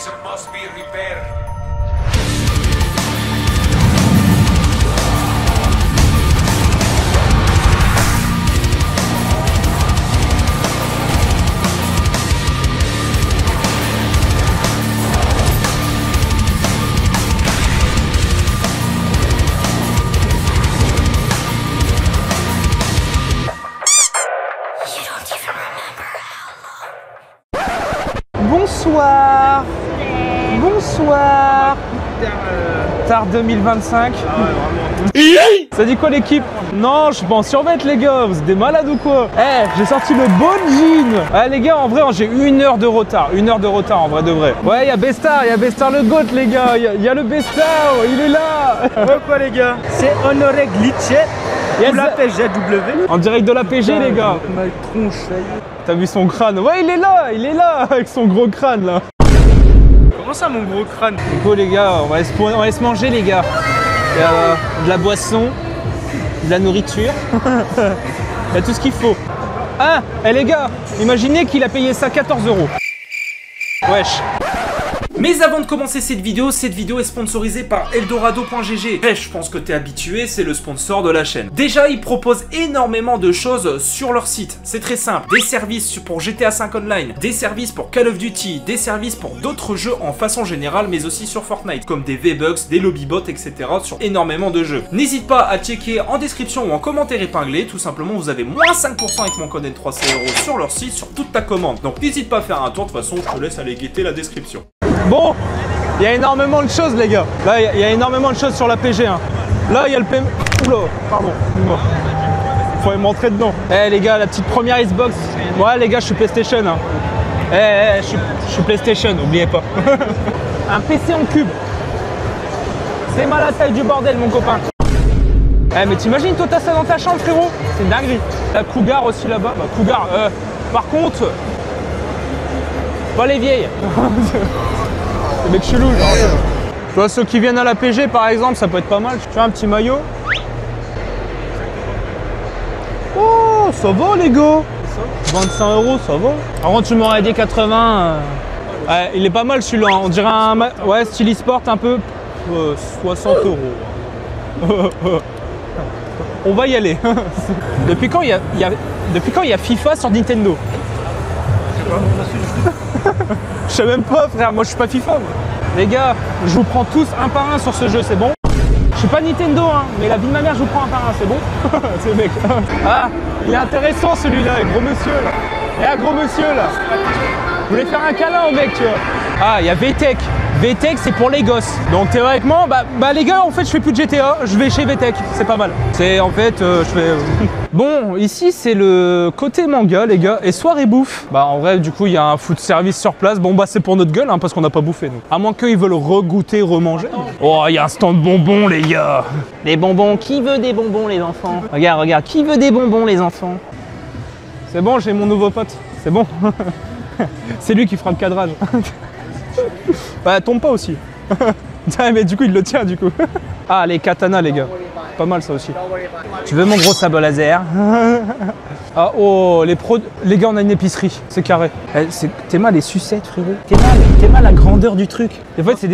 system must be repaired. Bonsoir. Bonsoir. Tard 2025. Ah ouais, vraiment. Ça dit quoi l'équipe? Non, je suis pas en survêt les gars, vous êtes des malades ou quoi? Eh, j'ai sorti le bon jean. Ah les gars, en vrai, j'ai 1 heure de retard. 1 heure de retard en vrai de vrai. Ouais, il y a Bestar le GOAT les gars. Il y a le Bestar, il est là. Ouais quoi les gars? C'est Honoré Glitché. Yes. Ou la PGW. En direct de la PG les gars. Ma tronche, ça y est. T'as vu son crâne? Ouais, il est là, avec son gros crâne là. Comment ça mon gros crâne? Du coup les gars, on va se manger les gars. Il y a de la boisson, de la nourriture, il y a tout ce qu'il faut. Ah, les gars, imaginez qu'il a payé ça 14 €. Wesh. Mais avant de commencer cette vidéo est sponsorisée par Eldorado.gg. Bref, je pense que t'es habitué, c'est le sponsor de la chaîne. Déjà, ils proposent énormément de choses sur leur site. C'est très simple. Des services pour GTA 5 Online, des services pour Call of Duty, des services pour d'autres jeux en façon générale, mais aussi sur Fortnite, comme des V-Bucks, des lobby-bots, etc. sur énormément de jeux. N'hésite pas à checker en description ou en commentaire épinglé. Tout simplement, vous avez moins 5% avec mon code N3C € sur leur site, sur toute ta commande. Donc n'hésite pas à faire un tour. De toute façon, je te laisse aller guetter la description. Bon, il y a énormément de choses les gars. Là, il y a énormément de choses sur la PG. Hein. Là, il y a le paiement. Oula, pardon. Faut y m'entrer dedans. Eh les gars, la petite première Xbox. Ouais les gars, je suis PlayStation. Hein. Je suis PlayStation, n'oubliez pas. Un PC en cube. C'est mal la taille du bordel mon copain. Eh mais t'imagines, toi t'as ça dans ta chambre frérot? C'est une dinguerie. La Cougar aussi là-bas. Bah Cougar, par contre, pas les vieilles. Les mecs chelous genre. Tu vois ceux qui viennent à la PG par exemple, ça peut être pas mal. Tu vois un petit maillot. Oh ça va les gars. 25 €, ça va. Par contre tu m'aurais dit 80. Ouais, il est pas mal celui-là. On dirait un ouais, style e-sport un peu. 60 €. On va y aller. Depuis quand il y a FIFA sur Nintendo? Je sais même pas frère, moi je suis pas FIFA moi. Les gars, je vous prends tous un par un sur ce jeu, c'est bon? Je suis pas Nintendo hein, mais la vie de ma mère je vous prends un par un, c'est bon? C'est le mec. Ah, il est intéressant celui-là, gros monsieur là. Et un gros monsieur là. Vous voulez faire un câlin au mec tu vois? Ah, il y a VTech. VTech c'est pour les gosses. Donc théoriquement, bah les gars en fait je fais plus de GTA, je vais chez VTech, c'est pas mal. C'est en fait, je fais... Bon, ici c'est le côté manga les gars, et soirée bouffe. Bah en vrai du coup il y a un food service sur place, bon bah c'est pour notre gueule hein, parce qu'on n'a pas bouffé nous. À moins qu'ils veulent regoûter, remanger. Oh il y a un stand bonbons les gars. Les bonbons, qui veut des bonbons les enfants? Regarde, qui veut des bonbons les enfants? C'est bon, j'ai mon nouveau pote, c'est bon. C'est lui qui fera le cadrage. Bah tombe pas aussi. Mais du coup il le tient du coup. Ah les katanas les gars. Pas mal ça aussi. Tu veux mon gros sabre laser? Ah oh les gars on a une épicerie. C'est carré. T'es mal les sucettes frérot. T'es mal la grandeur du truc. En fait c'est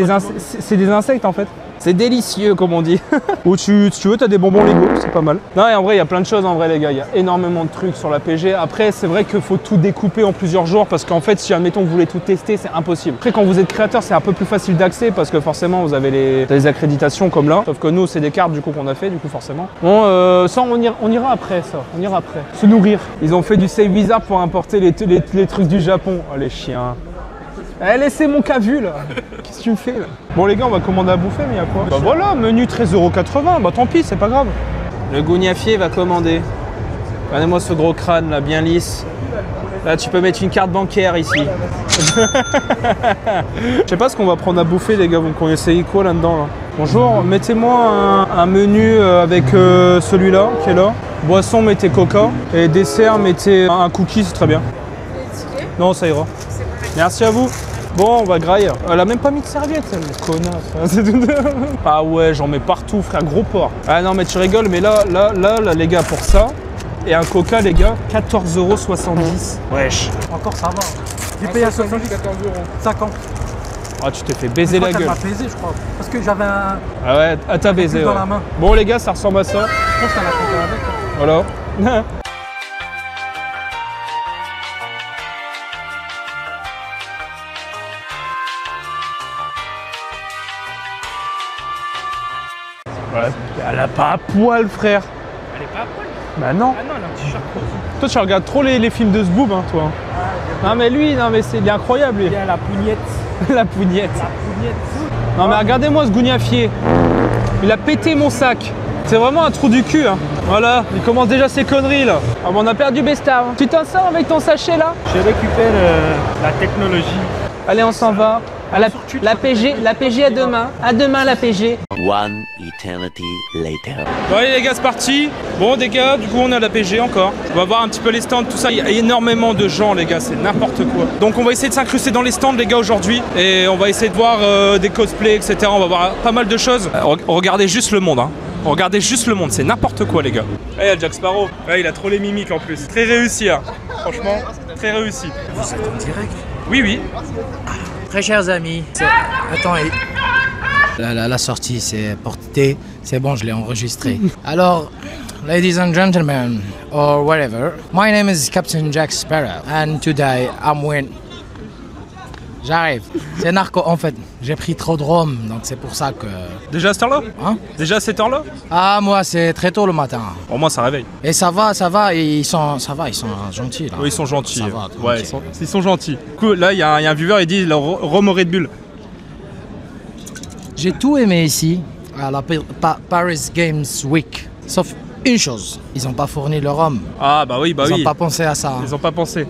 des insectes en fait. C'est délicieux comme on dit. Ou si tu veux t'as des bonbons Lego, c'est pas mal. Non et en vrai il y a plein de choses en vrai les gars, il y a énormément de trucs sur la PG. Après c'est vrai qu'il faut tout découper en plusieurs jours parce qu'en fait si admettons vous voulez tout tester c'est impossible. Après quand vous êtes créateur c'est un peu plus facile d'accès parce que forcément vous avez les accréditations comme là. Sauf que nous c'est des cartes du coup qu'on a fait du coup forcément. Bon ça on ira après ça, on ira après. Se nourrir. Ils ont fait du save bizarre pour importer les trucs du Japon. Oh les chiens. Eh laissez mon cavu là. Qu'est-ce que tu me fais là? Bon les gars on va commander à bouffer mais il y a quoi? Bah voilà, menu 13,80 €, bah tant pis c'est pas grave. Le gougnafier va commander. Regardez-moi ce gros crâne là, bien lisse. Là tu peux mettre une carte bancaire ici. Je sais pas ce qu'on va prendre à bouffer les gars, vous connaissez quoi là-dedans là? Bonjour, mettez-moi un menu avec celui-là qui est là. Boisson mettez coca et dessert mettez un cookie, c'est très bien. Non ça ira. Merci à vous. Bon, on va grailler. Elle a même pas mis de serviette, elle, connasse. Ah ouais, j'en mets partout, frère, gros porc. Ah non, mais tu rigoles, mais là, les gars, pour ça, et un coca, les gars, 14,70 €. Wesh. Encore ça va. J'ai payé à 70, 14 €. 50. Ah, tu t'es fait baiser la gueule. Elle m'a baisé, je crois. Parce que j'avais un. Ah ouais, à ta baiser. dans Ouais. la main. Bon, les gars, ça ressemble à ça. Je pense qu'elle a compté avec. Voilà. Ouais, elle a pas à poil, frère. Elle est pas à poil. Bah non. Ah non, elle a un petit short. Toi, tu regardes trop les films de ce boob, hein, toi. Non, mais lui, non, mais il est incroyable, lui. Il y a la pougnette. La pougnette. La pougnette. Non, mais regardez-moi ce gougnafier. Il a pété mon sac. C'est vraiment un trou du cul. Hein. Voilà, il commence déjà ses conneries, là. Ah, bon, on a perdu Besta. Tu t'en sors avec ton sachet, là? Je récupère la technologie. Allez, on s'en va. À la PG à demain. À demain, la PG. One eternity later. Bon allez les gars, c'est parti. Bon les gars, du coup on est à la PG encore. On va voir un petit peu les stands, tout ça. Il y a énormément de gens les gars, c'est n'importe quoi. Donc on va essayer de s'incruster dans les stands les gars aujourd'hui. Et on va essayer de voir des cosplays, etc. On va voir pas mal de choses. Regardez juste le monde, hein. Regardez juste le monde, c'est n'importe quoi les gars. Il y a Jack Sparrow. Ouais, il a trop les mimiques en plus. Très réussi, hein. Franchement, très réussi. Vous êtes en direct? Oui, oui. Très chers amis. Attends, la sortie c'est porté, c'est bon, je l'ai enregistré. Alors, ladies and gentlemen, or whatever, my name is Captain Jack Sparrow, and today I'm with. J'arrive. C'est narco en fait. J'ai pris trop de rhum, donc c'est pour ça que. Déjà à cette heure-là? Hein? Déjà à cette heure-là? Ah, moi c'est très tôt le matin. Au moins ça réveille. Et ça va, et ils sont gentils là. Oui, ils sont gentils. Ça va, ouais, tranquille. ils sont gentils. Du coup, là, il y a un viewer, il dit le rhum au Red Bull. J'ai tout aimé ici, à la Paris Games Week, sauf une chose, ils n'ont pas fourni le rhum. Ah bah oui, bah Ils oui. n'ont pas pensé à ça. Ils n'ont pas pensé.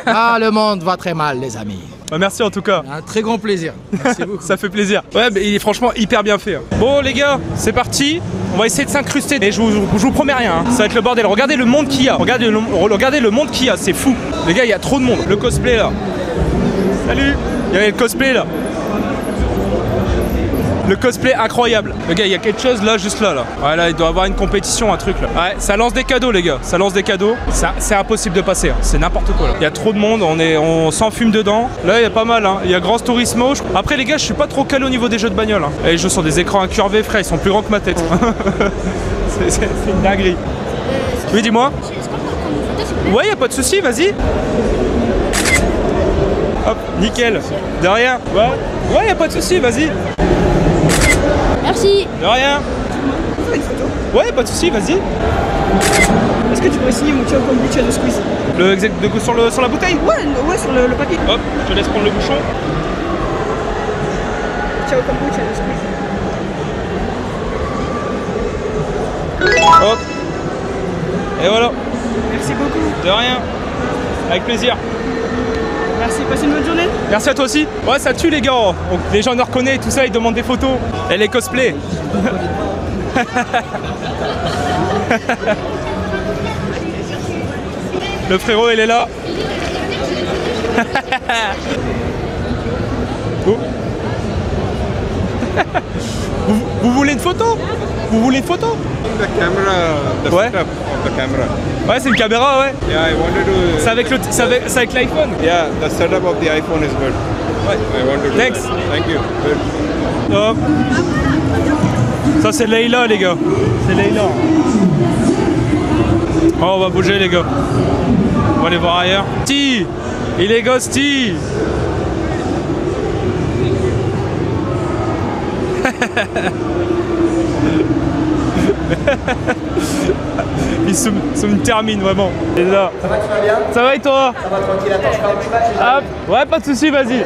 Ah, le monde va très mal, les amis. Bah, merci en tout cas. Un très grand plaisir. Merci beaucoup. Ça fait plaisir. Ouais, mais il est franchement hyper bien fait. Bon les gars, c'est parti. On va essayer de s'incruster. Et je vous promets rien, hein. Ça va être le bordel. Regardez le monde qu'il y a. Regardez le monde qu'il y a. C'est fou. Les gars, il y a trop de monde. Le cosplay là. Salut. Il y a le cosplay là. Le cosplay incroyable. Les gars, il y a quelque chose là, juste là. Ouais, là, il doit y avoir une compétition, un truc là. Ouais, ça lance des cadeaux, les gars. Ça lance des cadeaux. C'est impossible de passer. Hein. C'est n'importe quoi là. Il y a trop de monde, on s'enfume dedans. Là, il y a pas mal. Hein. Il y a Grand Turismo. Après, les gars, je suis pas trop calé au niveau des jeux de bagnole. Hein. Et les jeux sont des écrans incurvés, frère. Ils sont plus grands que ma tête. c'est une dinguerie. Oui, dis-moi. Ouais, y a pas de souci, vas-y. Hop, nickel. De rien. Ouais, y a pas de souci, vas-y. Merci. De rien. Ouais, pas de soucis, vas-y. Est-ce que tu pourrais signer mon Ciao Kombucha de Squeeze? Sur la bouteille? Ouais, sur le paquet. Hop, je te laisse prendre le bouchon. Ciao Kombucha de Squeeze. Hop. Et voilà. Merci beaucoup. De rien. Avec plaisir. Merci, passez une bonne journée. Merci à toi aussi. Ouais, ça tue les gars. Donc, les gens nous reconnaissent et tout ça, ils demandent des photos. Et les cosplays. Le frérot, il est là. Oh. Vous voulez une photo? Vous voulez une photo? The camera, the Ouais. setup of the camera. Ouais, c'est une caméra, ouais. Yeah, I wanted to. C'est avec l'iPhone. Yeah, the setup of the iPhone is good. Ouais. I want to do Thanks. that. Thank you. Good. Hop. Ça c'est Leïla les gars. C'est Leïla. Oh, on va bouger les gars. On va aller voir ailleurs. Ghosty. Il est Ghosty. Il me termine vraiment. Il est là. Ça va, tu vas bien? Ça va et toi? Ça va tranquille, attends, je fais un petit match. Ouais, pas de soucis, vas-y.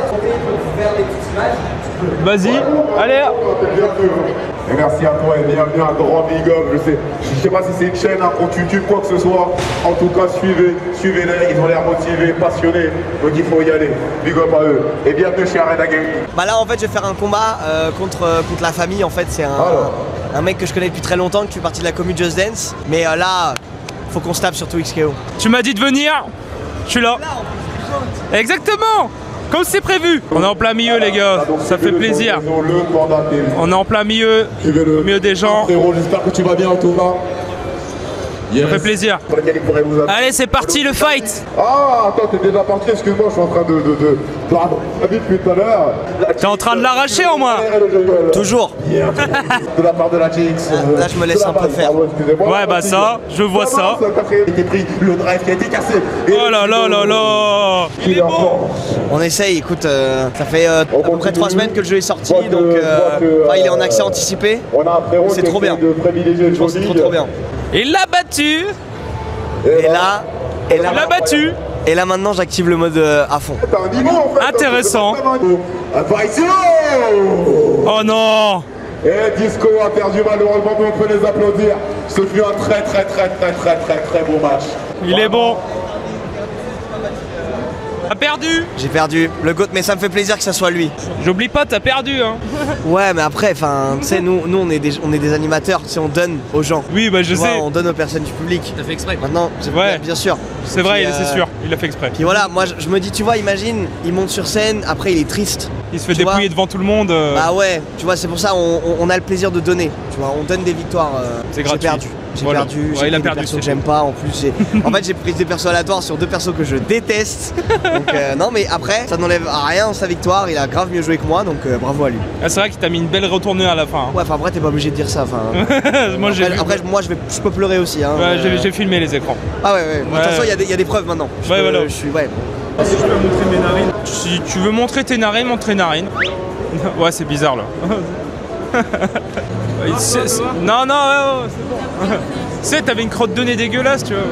Vas-y, allez. Et merci à toi et bienvenue à Grand Big Up. Je sais pas si c'est une chaîne, un compte YouTube, quoi que ce soit. En tout cas, suivez-les, ils ont l'air motivés, passionnés. Donc il faut y aller. Big up à eux. Et bienvenue chez Arena Game. Bah là en fait je vais faire un combat contre la famille. En fait c'est un mec que je connais depuis très longtemps, qui fait partie de la commu Just Dance. Mais là, faut qu'on se tape sur 2XKO. Tu m'as dit de venir, je suis là. Exactement. Comme c'est prévu. On est en plein milieu les gars, ça fait plaisir. On est en plein milieu, au milieu des gens. Frérot, j'espère que tu vas bien en tout cas. Ça fait plaisir. Allez, c'est parti le fight. Ah, attends, t'es déjà parti, excuse-moi, je suis en train de... Pardon, depuis tout à l'heure. T'es en train de l'arracher en moi. Toujours. De la part de la Jinx. Là, je me laisse un peu faire. Ouais, bah ça, je vois ça. Le drive qui a été cassé. Oh là là là là. Il est bon. On essaye, écoute, ça fait à peu près 3 semaines que le jeu est sorti, donc il est en accès anticipé. C'est trop bien. C'est trop bien. Il l'a battu. Et là, il l'a battu. Et là maintenant j'active le mode à fond. Intéressant. Oh non. Et Disco a perdu malheureusement, mais on peut les applaudir. Ce fut un très beau match. Il est bon. T'as perdu. J'ai perdu le GOAT, mais ça me fait plaisir que ça soit lui. J'oublie pas, t'as perdu hein. Ouais, mais après, enfin, tu sais, nous on est des animateurs, tu sais, on donne aux gens. Oui, bah je sais. On donne aux personnes du public. T'as fait exprès. Maintenant, ouais. Bien sûr. C'est vrai, c'est sûr, il a fait exprès. Puis voilà, moi je me dis, tu vois, imagine, il monte sur scène, après il est triste. Il se fait dépouiller devant tout le monde. Bah ouais, tu vois, c'est pour ça on a le plaisir de donner. Tu vois, on donne des victoires. C'est gratuit. J'ai perdu, ouais, il a pris perdu, des persos que j'aime pas en plus. En fait j'ai pris des persos aléatoires sur 2 persos que je déteste. Donc non mais après ça n'enlève rien sa victoire, il a grave mieux joué que moi donc bravo à lui. Ah, c'est vrai qu'il t'a mis une belle retournure à la fin. Ouais enfin après t'es pas obligé de dire ça. Moi je peux pleurer aussi. Hein, ouais, j'ai filmé les écrans. Ah ouais. De toute façon il y a des preuves maintenant. Ouais voilà. Je suis ouais. Si je peux montrer mes narines. Si tu veux montrer tes narines, montre tes narines. Ouais c'est bizarre là. Non, c'est bon. Tu sais, t'avais une crotte de nez dégueulasse, tu vois.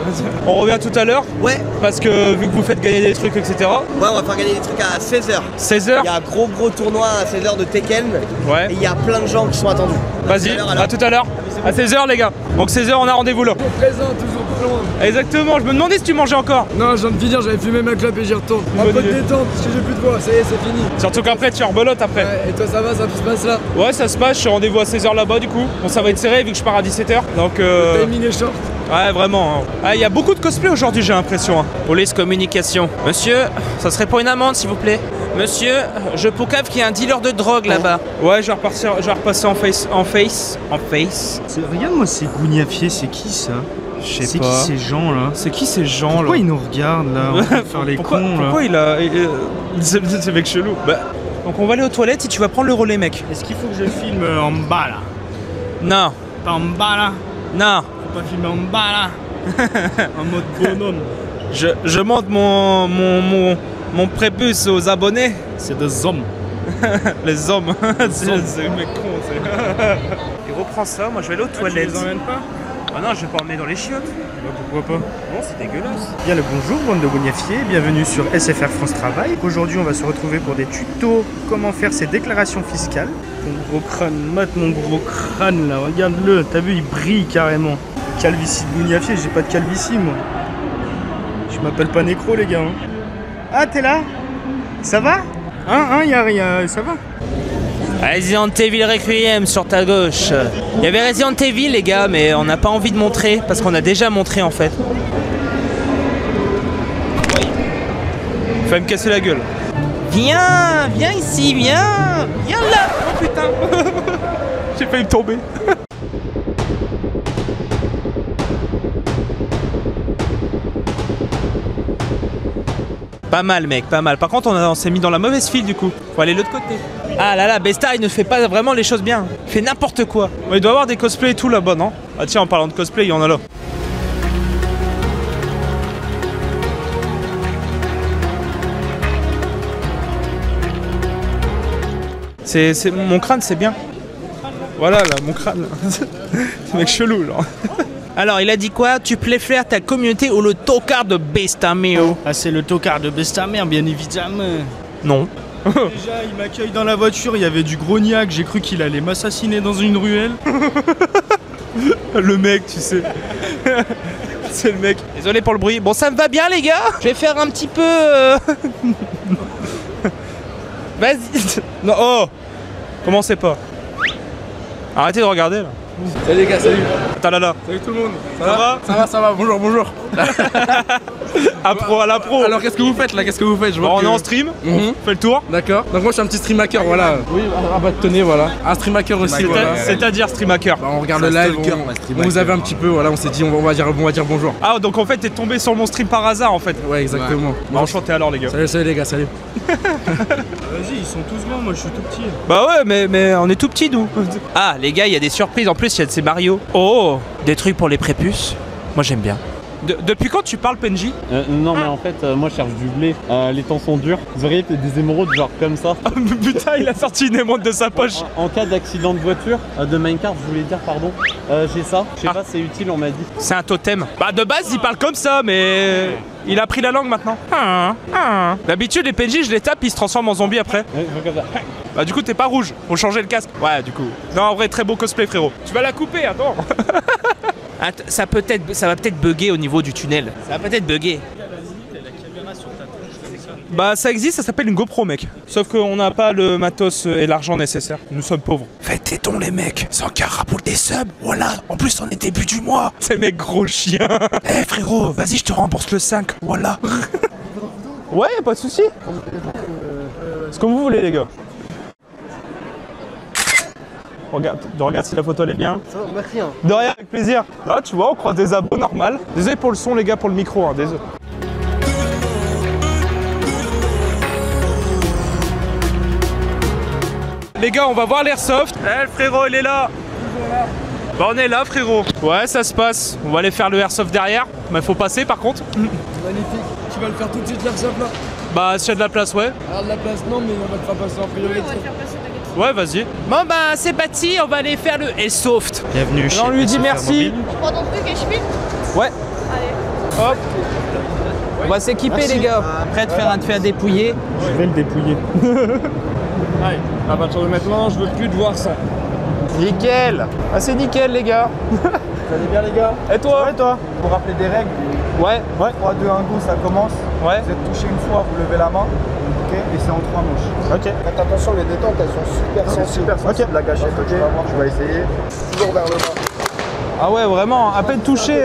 On revient tout à l'heure. Ouais. Parce que vu que vous faites gagner des trucs, etc. Ouais, on va faire gagner des trucs à 16h. 16h. Il y a un gros tournoi à 16h de Tekken. Ouais. Et il y a plein de gens qui sont attendus. Vas-y, à tout à l'heure. À 16h, les gars. Donc 16h, on a rendez-vous là. Présent, toujours pas loin. Exactement, je me demandais si tu mangeais encore. Non, je viens de finir, j'avais fumé ma clope et j'y retourne. Un peu de détente, parce que j'ai plus de voix, ça y est, c'est fini. Surtout qu'après, tu rebelotes après. Ouais, et toi, ça va, ça se passe là? Ouais, ça se passe, je suis rendez-vous à 16h là-bas du coup. Bon, ça va être serré vu que je pars à 17h. Donc. Le timing est short. Ouais, vraiment. Ah, il y a beaucoup de cosplay aujourd'hui, j'ai l'impression. Police communication. Monsieur, ça serait pour une amende, s'il vous plaît. Monsieur, je poucave qu'il y a un dealer de drogue là-bas. Ouais, je vais repasser en face. Regarde-moi ces gougnafiers, c'est qui ça? Je sais C'est pas. qui ces gens là? C'est qui ces gens là? Pourquoi ils nous regardent là? On va faire les cons là. Pourquoi il a. C'est mec chelou. Bah, donc on va aller aux toilettes et tu vas prendre le relais, mec. Est-ce qu'il faut que je filme en bas là? Non. Pas en bas là? Non. Faut pas filmer en bas là? En mode bonhomme. Je montre mon prépuce aux abonnés. C'est des hommes. Les hommes. C'est mec con. Il reprend ça, moi je vais aller aux toilettes. Tu les emmènes pas? Ah non, je vais pas emmener dans les chiottes. Bah pourquoi pas? Non, c'est dégueulasse. Bien le bonjour, bande de gougnafiers, bienvenue sur SFR France Travail. Aujourd'hui, on va se retrouver pour des tutos comment faire ses déclarations fiscales. Ton gros crâne, mate mon gros crâne là, regarde-le, t'as vu, il brille carrément. Calvitie de gougnafier, j'ai pas de calvitie moi. Je m'appelle pas Nécro les gars. Hein. Ah, t'es là? Ça va? Ça va? Resident Evil Requiem sur ta gauche. Il y avait Resident Evil les gars, mais on n'a pas envie de montrer parce qu'on a déjà montré en fait. Il va me casser la gueule. Viens ici, viens là. Oh putain. J'ai failli me tomber. Pas mal mec, pas mal. Par contre on s'est mis dans la mauvaise file du coup. Faut aller de l'autre côté. Ah là là, Bestar il ne fait pas vraiment les choses bien. Il fait n'importe quoi. Ouais, il doit y avoir des cosplays et tout là-bas, non? Ah tiens, en parlant de cosplay, il y en a là. C'est mon crâne, c'est bien. Voilà là, mon crâne. C'est mec chelou genre. Alors, il a dit quoi? Tu préfères ta communauté ou le tocard de Bestameo? Ah, c'est le tocard de Bestameo, bien évidemment. Non. Déjà, il m'accueille dans la voiture, il y avait du grognac, j'ai cru qu'il allait m'assassiner dans une ruelle. Le mec, tu sais. C'est le mec. Désolé pour le bruit. Bon, ça me va bien, les gars. Je vais faire un petit peu. Vas-y. Non, oh. Commencez pas. Arrêtez de regarder là. Salut les gars, salut. Attends là. Salut tout le monde. Ça va, bonjour, bonjour. À pro, à la pro. Alors qu'est-ce que vous faites là? Qu'est-ce que vous faites? On est en stream, on fait le tour. D'accord. Donc moi je suis un petit stream hacker, voilà. Oui, tenez, voilà. Un stream hacker aussi, voilà. C'est-à-dire stream hacker. Bah, on regarde le live, on vous avait un petit peu, voilà, on s'est dit on va dire bonjour. Ah donc en fait t'es tombé sur mon stream par hasard en fait. Ouais, exactement. Bah, enchanté alors les gars. Salut les gars, salut. Vas-y, ils sont tous grands, moi je suis tout petit. Bah ouais, mais on est tout petits nous. Ah les gars, il y a des surprises. En plus, il y a de ces Mario. Oh, des trucs pour les prépuces. Moi j'aime bien. Depuis quand tu parles, Penji? Non mais en fait moi je cherche du blé, les temps sont durs. Vous auriez peut-être des émeraudes genre comme ça. Putain, il a sorti une émeraude de sa poche. En cas d'accident de voiture, de Minecraft je voulais dire pardon, j'ai ça. Je sais pas, c'est utile on m'a dit. C'est un totem. Bah de base il parle comme ça mais il a pris la langue maintenant. D'habitude les PNJ je les tape, ils se transforment en zombies après. Comme ça. Bah du coup t'es pas rouge, faut changer le casque. Ouais du coup. Non en vrai très beau cosplay frérot. Tu vas la couper, attends. Ça va peut-être bugger au niveau du tunnel. Ça va peut-être bugger. Bah ça existe, ça s'appelle une GoPro mec. Sauf qu'on n'a pas le matos et l'argent nécessaire. Nous sommes pauvres. Faites tes dons les mecs. 100K pour des subs. Voilà. En plus on est début du mois. C'est mes gros chiens. Eh frérot, vas-y je te rembourse le 5. Voilà. Ouais, pas de soucis. C'est comme vous voulez les gars. Regarde si la photo elle est bien. Ça va, merci. Hein. De rien, avec plaisir. Ah, tu vois, on croise des abos normal. Désolé pour le son, les gars, pour le micro, hein, désolé. Les gars, on va voir l'airsoft. Eh, le frérot, il est là. Bah, on est là, frérot. Ouais, ça se passe. On va aller faire le airsoft derrière. Mais faut passer, par contre. Magnifique. Tu vas le faire tout de suite l'airsoft là? Bah, s'il y a de la place, ouais. Alors de la place, non, mais on va te faire passer en priorité. Ouais, vas-y. Bon, bah, c'est parti. On va aller faire le airsoft. Bienvenue chez on lui dit merci. On prend ton truc et je filme? Ouais. Allez. Hop. On va s'équiper les gars. Prêt à te faire dépouiller? Je vais le dépouiller. Allez, à partir de maintenant, je veux plus de voir ça. Nickel. Ah c'est nickel les gars. Vous allez bien les gars? Et toi? Ouais, toi? Vous vous rappelez des règles? Ouais. 3, 2, 1, go, ça commence. Ouais. Vous êtes touché une fois, vous levez la main. Ok. Et c'est en 3 manches. Ok. Faites attention, les détentes elles sont super sensibles. Ok. La gâchette, ok. Tu vas essayer. Toujours vers le bas. Ah ouais vraiment, à peine touché.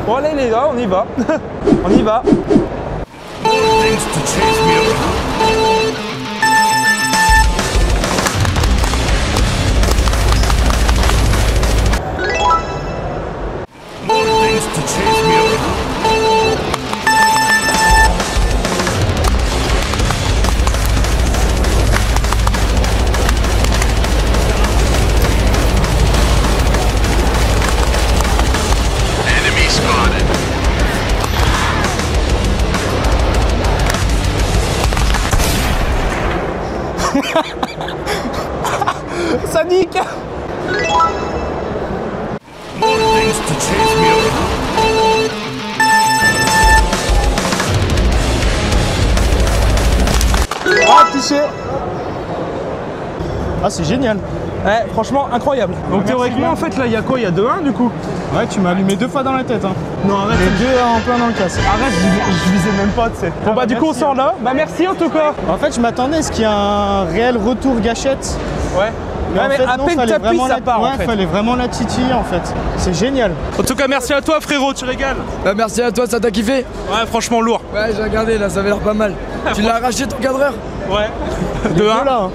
Bon allez les gars, on y va. On y va. Ça nique. Ah, touché. Ah, c'est génial. Ouais, franchement incroyable. Donc théoriquement en fait là il y a quoi? Il y a 2-1 du coup? Ouais, tu m'as allumé 2 fois dans la tête. Hein. Non arrête. Et 2 en plein dans le casque. Arrête, je visais même pas, tu sais. Bon bah du coup on sort là. Bah merci en tout cas. En fait, je m'attendais à ce qu'il y ait un réel retour gâchette. Ouais. Mais, en fait, à non, peine fallait t'appuies vraiment ça part ouais, en fait. fallait vraiment la titiller en fait. C'est génial. En tout cas merci à toi frérot, tu régales. Bah merci à toi, ça t'a kiffé? Ouais franchement lourd. Ouais j'ai regardé là, ça avait l'air pas mal. Tu l'as arraché ton cadreur? Ouais. 2-1 là, hein.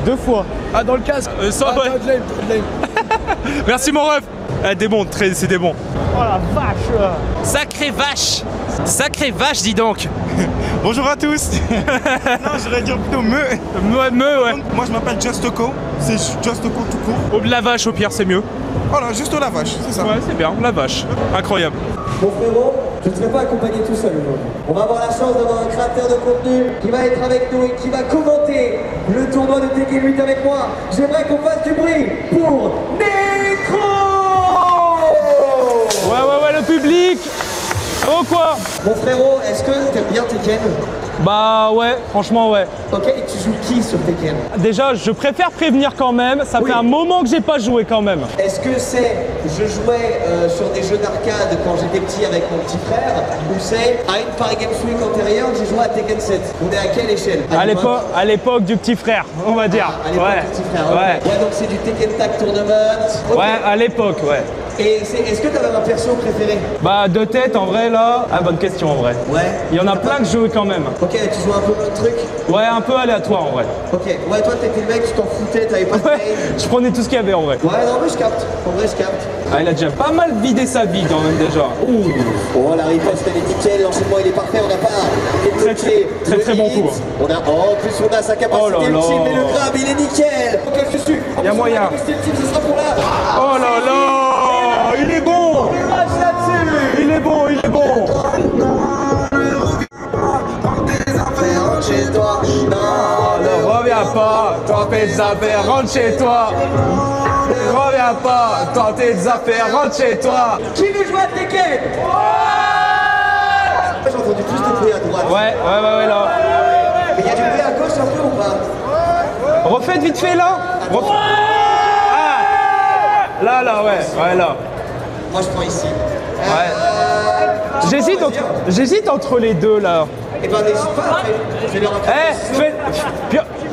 2 fois. Ah dans le casque? Ça ah, ouais. t'as de l'aim. Merci mon ref. Ah, des bons, c'est des bons. Oh la vache. Sacrée vache. Sacrée vache dis donc. Bonjour à tous. Non, j'aurais dire plutôt me. Ouais. Donc, moi je m'appelle Justoco. C'est Justoco tout court. Au de la vache au pire c'est mieux. Voilà, juste la vache, c'est ça. Ouais c'est bien, la vache. Incroyable. Mon frérot, je ne serai pas accompagné tout seul aujourd'hui. On va avoir la chance d'avoir un créateur de contenu qui va être avec nous et qui va commenter le tournoi de Tekken 8 avec moi. J'aimerais qu'on fasse du bruit pour Necro. Ouais, le public. Oh quoi? Mon frérot, est-ce que t'aimes bien Tekken? Bah ouais, franchement ouais. Ok, et tu joues qui sur Tekken? Déjà, je préfère prévenir quand même, ça fait un moment que j'ai pas joué quand même. Est-ce que c'est je jouais sur des jeux d'arcade quand j'étais petit avec mon petit frère, ou c'est à une Paris Games Week antérieure que j'ai joué à Tekken 7? On est à quelle échelle? À l'époque du petit frère, on va dire. À l'époque du petit frère, ouais. Ouais, donc c'est du Tekken Tag Tournament. Okay. Ouais, à l'époque, ouais. Et est-ce que t'avais un perso préféré? Bah de tête en vrai là, bonne question en vrai. Ouais. Il y en a plein que je jouais quand même. Ok, tu joues un peu le truc? Ouais, un peu aléatoire en vrai. Ok, ouais, toi t'étais le mec, tu t'en foutais, t'avais pas de main. Je prenais tout ce qu'il y avait en vrai. Ouais, non mais je capte, en vrai je capte. Ah, il a déjà pas mal vidé sa vie quand même déjà. Ouh. Oh, la riposte elle est nickel, l'enchaînement il est parfait, on n'a pas très bon coup. On a, en plus on a sa capacité ultime, mais le grab il est nickel. Ok, je suis. Il y a moyen. Ce sera pour là. Oh là là, il est bon. Il est bon, il est bon. Chez toi. Non, ne reviens pas, toi tes affaires, rentre chez toi. Ne reviens pas, toi tes affaires, rentre chez toi. Qui veut jouer à Tekken? J'ai entendu plus de bruit à droite. Ouais, là. Mais il y a du bruit à gauche un peu ou pas? Refaites vite fait là. Ah là, ouais, là. Moi je prends ici. J'hésite entre les deux là. Eh ben n'hésite pas après. Fais leur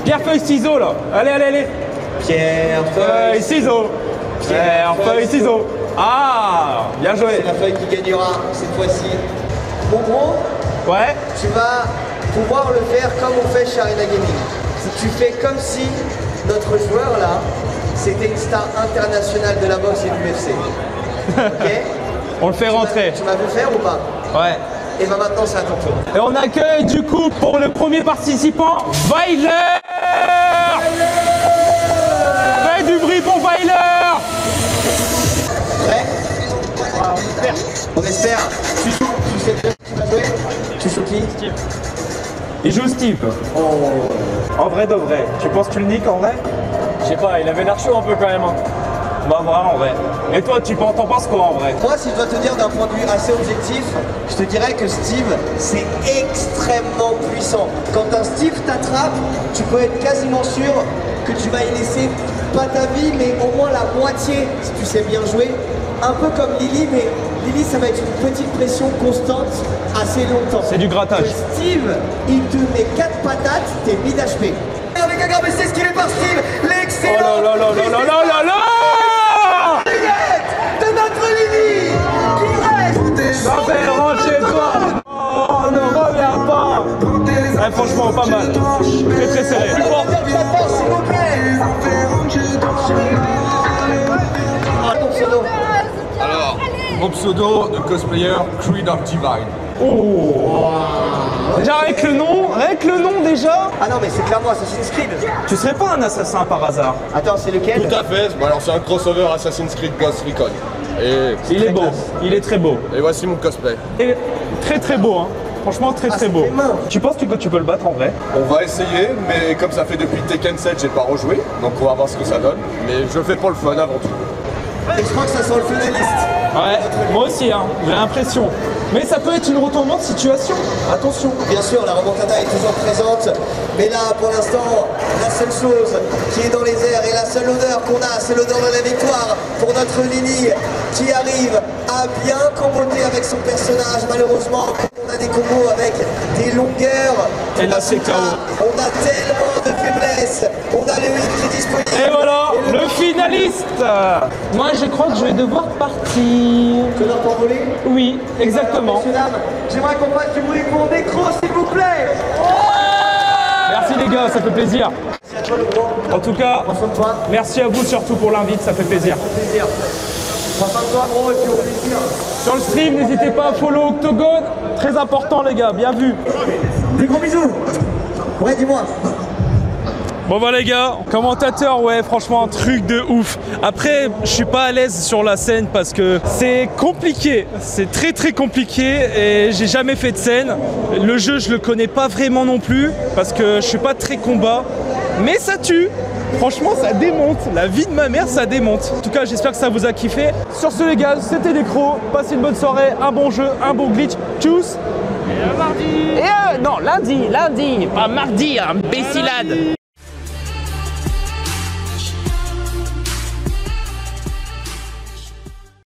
Pierre, feuille, ciseaux là. Allez. Pierre, feuille, ciseaux. Pierre, feuille, ciseaux. Ah, bien joué. C'est la feuille qui gagnera cette fois-ci. Mon gros, tu vas pouvoir le faire comme on fait chez Arena Gaming. Tu fais comme si notre joueur là, c'était une star internationale de la boxe et du UFC. Ok? On le fait rentrer. Tu m'as vu faire ou pas? Ouais. Et ben maintenant c'est à ton tour. Et on accueille du coup pour le premier participant, Weiler. Fais du bruit pour Weiler. Prêt? On espère. Tu joues, tu sais bien qui va jouer? Tu joues qui? Steve. Il joue Steve. Oh. En vrai de vrai. Tu penses que tu le niques en vrai? Je sais pas, il avait l'air chaud un peu quand même. On va voir en vrai. Et toi, t'en penses quoi en vrai? Moi, si je dois te dire d'un point de vue assez objectif, je te dirais que Steve, c'est extrêmement puissant. Quand un Steve t'attrape, tu peux être quasiment sûr que tu vas y laisser pas ta vie, mais au moins la moitié, si tu sais bien jouer. Un peu comme Lily, mais Lily, ça va être une petite pression constante assez longtemps. C'est du grattage. Que Steve, il te met 4 patates, t'es mid HP. Avec un grave essai esquivé par Steve, l'excellent. Oh là là de notre Lily qui reste. Rentre chez toi. Oh, ne reviens pas. Ouais, franchement, pas mal. Très serré. Plus fort. S'il vous plaît. Ton pseudo. Alors, mon pseudo de cosplayer, Creed of Divine. Oh. Déjà avec le nom déjà. Ah non mais c'est clairement Assassin's Creed. Tu serais pas un assassin par hasard? Attends, c'est lequel? Tout à fait, bon, alors c'est un crossover Assassin's Creed Ghost Recon. Et il est beau, il est très beau. Et voici mon cosplay. Et très beau hein. Franchement très beau. Tu penses que tu peux le battre en vrai? On va essayer, mais comme ça fait depuis Tekken 7, j'ai pas rejoué, donc on va voir ce que ça donne. Mais je le fais pour le fun avant tout. Et je crois que ça sent le finaliste. Ouais, moi aussi hein, j'ai l'impression. Mais ça peut être une retournement de situation, attention. Bien sûr, la remontada est toujours présente, mais là, pour l'instant, la seule chose qui est dans les airs et la seule odeur qu'on a, c'est l'odeur de la victoire pour notre Lily qui arrive à bien comboter avec son personnage. Malheureusement, on a des combos avec des longueurs. Et là, c'est KO. On a tellement de faiblesse. On a le hit qui est disponible. Et voilà, le finaliste. Moi, je crois que je vais devoir partir. Tu dois t'envoler? Oui, exactement. Messieurs, dames, j'aimerais qu'on fasse du bruit pour micro, s'il vous plaît. Merci les gars, ça fait plaisir. Merci à toi, le gros. En tout cas, merci à vous surtout pour l'invite, ça fait plaisir. Ça fait plaisir. Prends soin de toi, gros, et puis au plaisir. Sur le stream, n'hésitez pas à follow Octogone. Très important les gars, bien vu. Des gros bisous. Ouais, dis-moi. Bon bah les gars, commentateur, ouais franchement un truc de ouf. Après je suis pas à l'aise sur la scène parce que c'est compliqué, c'est très compliqué et j'ai jamais fait de scène. Le jeu je le connais pas vraiment non plus parce que je suis pas très combat, mais ça tue. Franchement, ça démonte. La vie de ma mère, ça démonte. En tout cas, j'espère que ça vous a kiffé. Sur ce, les gars, c'était Necro. Passez une bonne soirée, un bon jeu, un bon glitch. Tchuss. Et mardi. Et non, lundi, pas mardi, imbécilade.